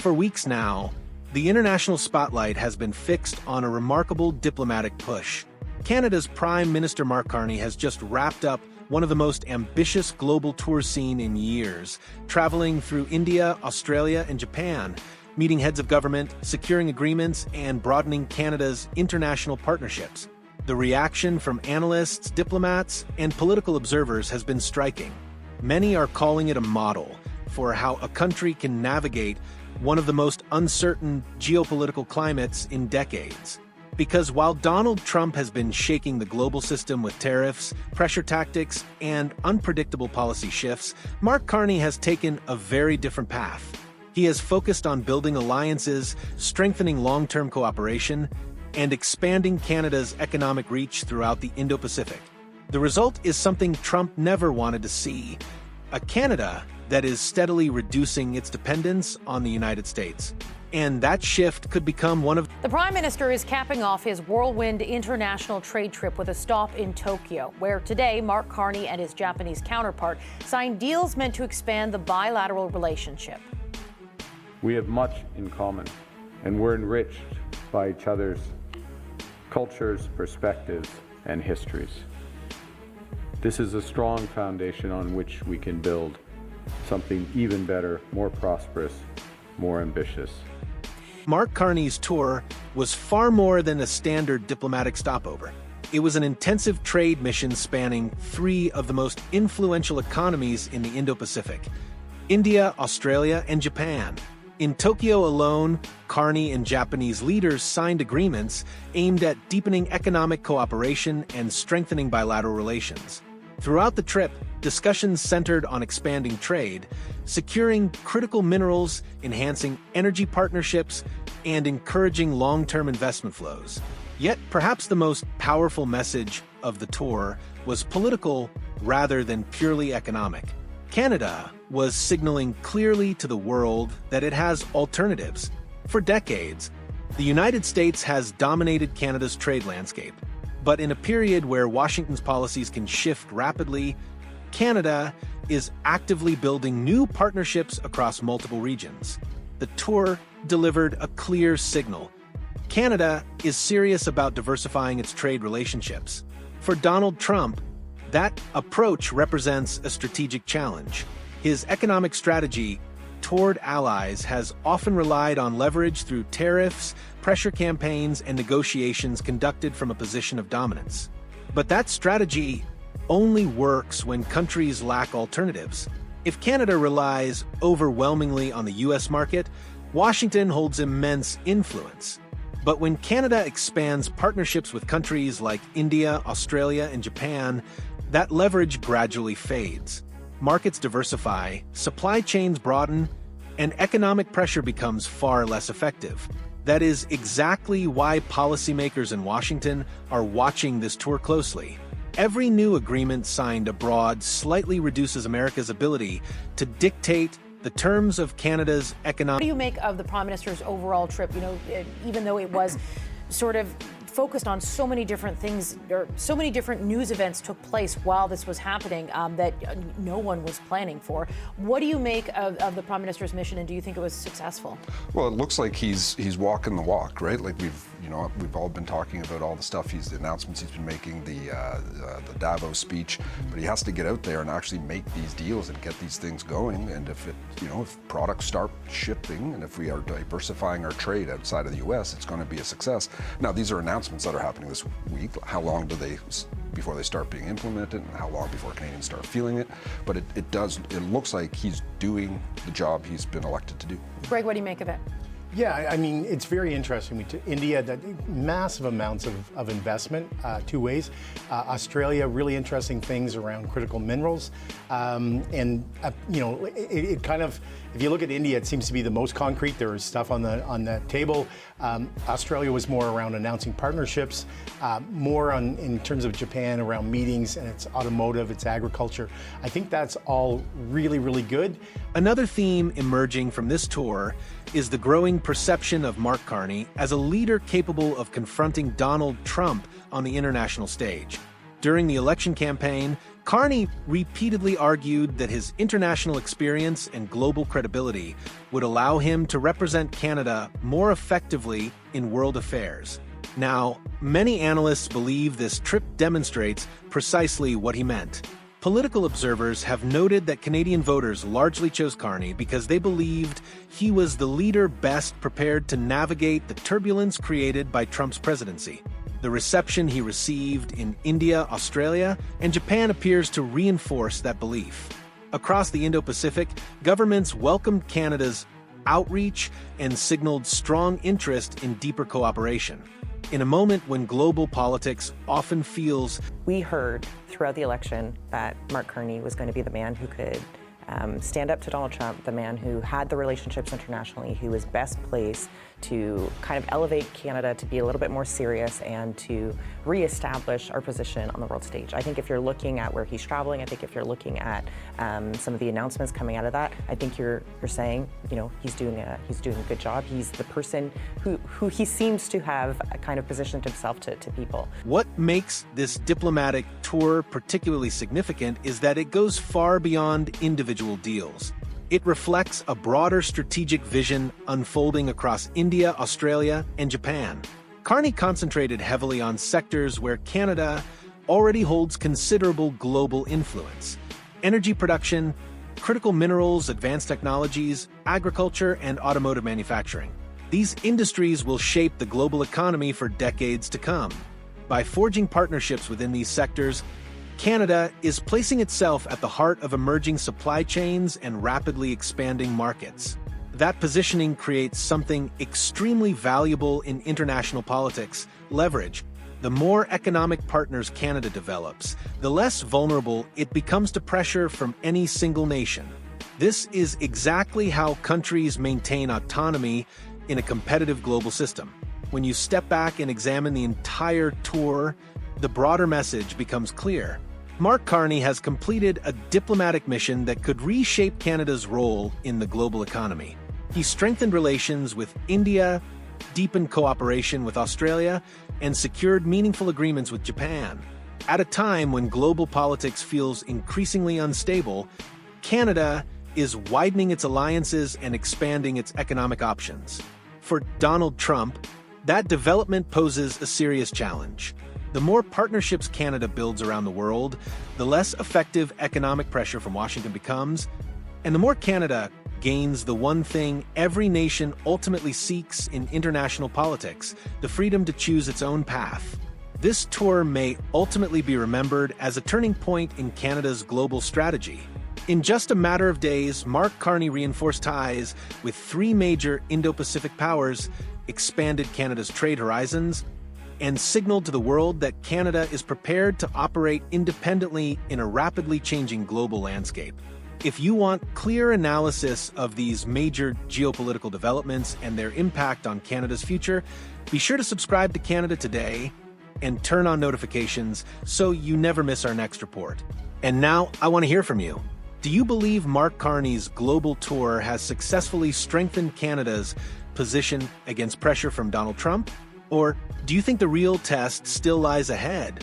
For weeks now, the international spotlight has been fixed on a remarkable diplomatic push. Canada's Prime Minister Mark Carney has just wrapped up one of the most ambitious global tours seen in years, traveling through India, Australia, and Japan, meeting heads of government, securing agreements, and broadening Canada's international partnerships. The reaction from analysts, diplomats, and political observers has been striking. Many are calling it a model for how a country can navigate one of the most uncertain geopolitical climates in decades. Because while Donald Trump has been shaking the global system with tariffs, pressure tactics, and unpredictable policy shifts, Mark Carney has taken a very different path. He has focused on building alliances, strengthening long-term cooperation, and expanding Canada's economic reach throughout the Indo-Pacific. The result is something Trump never wanted to see: a Canada that is steadily reducing its dependence on the United States. And that shift could become one of... The Prime Minister is capping off his whirlwind international trade trip with a stop in Tokyo, where today Mark Carney and his Japanese counterpart signed deals meant to expand the bilateral relationship. We have much in common, and we're enriched by each other's cultures, perspectives, and histories. This is a strong foundation on which we can build something even better, more prosperous, more ambitious. Mark Carney's tour was far more than a standard diplomatic stopover. It was an intensive trade mission spanning three of the most influential economies in the Indo-Pacific: India, Australia, and Japan. In Tokyo alone, Carney and Japanese leaders signed agreements aimed at deepening economic cooperation and strengthening bilateral relations. Throughout the trip, discussions centered on expanding trade, securing critical minerals, enhancing energy partnerships, and encouraging long-term investment flows. Yet, perhaps the most powerful message of the tour was political rather than purely economic. Canada was signaling clearly to the world that it has alternatives. For decades, the United States has dominated Canada's trade landscape. But in a period where Washington's policies can shift rapidly, Canada is actively building new partnerships across multiple regions. The tour delivered a clear signal. Canada is serious about diversifying its trade relationships. For Donald Trump, that approach represents a strategic challenge. His economic strategy toward allies has often relied on leverage through tariffs, pressure campaigns, and negotiations conducted from a position of dominance. But that strategy only works when countries lack alternatives. If Canada relies overwhelmingly on the US market, Washington holds immense influence. But when Canada expands partnerships with countries like India, Australia, and Japan, that leverage gradually fades. Markets diversify, supply chains broaden, and economic pressure becomes far less effective. That is exactly why policymakers in Washington are watching this tour closely. Every new agreement signed abroad slightly reduces America's ability to dictate the terms of Canada's economic... What do you make of the Prime Minister's overall trip? You know, even though it was sort of focused on so many different things, or so many different news events took place while this was happening that no one was planning for. What do you make of the Prime Minister's mission, and do you think it was successful? Well, it looks like he's walking the walk, right? Like we've all been talking about all the stuff the announcements he's been making, the Davos speech, but he has to get out there and actually make these deals and get these things going. And if products start shipping and if we are diversifying our trade outside of the U.S., it's going to be a success. Now, these are announcements that are happening this week. How long do they before they start being implemented, and how long before Canadians start feeling it? But it looks like he's doing the job he's been elected to do. Greg, what do you make of it? Yeah, I mean, it's very interesting. India, that massive amounts of investment, two ways. Australia, really interesting things around critical minerals. It kind of, if you look at India, it seems to be the most concrete. There is stuff on the table. Australia was more around announcing partnerships, more in terms of Japan around meetings, and it's automotive, it's agriculture. I think that's all really, really good. Another theme emerging from this tour is the growing perception of Mark Carney as a leader capable of confronting Donald Trump on the international stage. During the election campaign, Carney repeatedly argued that his international experience and global credibility would allow him to represent Canada more effectively in world affairs. Now, many analysts believe this trip demonstrates precisely what he meant. Political observers have noted that Canadian voters largely chose Carney because they believed he was the leader best prepared to navigate the turbulence created by Trump's presidency. The reception he received in India, Australia, and Japan appears to reinforce that belief. Across the Indo-Pacific, governments welcomed Canada's outreach and signaled strong interest in deeper cooperation. In a moment when global politics often feels... We heard throughout the election that Mark Carney was going to be the man who could stand up to Donald Trump, the man who had the relationships internationally, who was best placed to kind of elevate Canada to be a little bit more serious and to reestablish our position on the world stage. I think if you're looking at where he's traveling, I think if you're looking at some of the announcements coming out of that, I think you're saying, you know, he's doing a good job. He's the person who he seems to have kind of positioned himself to people. What makes this diplomatic tour particularly significant is that it goes far beyond individual deals. It reflects a broader strategic vision unfolding across India, Australia, and Japan. Carney concentrated heavily on sectors where Canada already holds considerable global influence: energy production, critical minerals, advanced technologies, agriculture, and automotive manufacturing. These industries will shape the global economy for decades to come. By forging partnerships within these sectors, Canada is placing itself at the heart of emerging supply chains and rapidly expanding markets. That positioning creates something extremely valuable in international politics: leverage. The more economic partners Canada develops, the less vulnerable it becomes to pressure from any single nation. This is exactly how countries maintain autonomy in a competitive global system. When you step back and examine the entire tour, the broader message becomes clear. Mark Carney has completed a diplomatic mission that could reshape Canada's role in the global economy. He strengthened relations with India, deepened cooperation with Australia, and secured meaningful agreements with Japan. At a time when global politics feels increasingly unstable, Canada is widening its alliances and expanding its economic options. For Donald Trump, that development poses a serious challenge. The more partnerships Canada builds around the world, the less effective economic pressure from Washington becomes, and the more Canada gains the one thing every nation ultimately seeks in international politics: the freedom to choose its own path. This tour may ultimately be remembered as a turning point in Canada's global strategy. In just a matter of days, Mark Carney reinforced ties with three major Indo-Pacific powers, expanded Canada's trade horizons, and signaled to the world that Canada is prepared to operate independently in a rapidly changing global landscape. If you want clear analysis of these major geopolitical developments and their impact on Canada's future, be sure to subscribe to Canada Today and turn on notifications so you never miss our next report. And now, I want to hear from you. Do you believe Mark Carney's global tour has successfully strengthened Canada's position against pressure from Donald Trump? Or do you think the real test still lies ahead?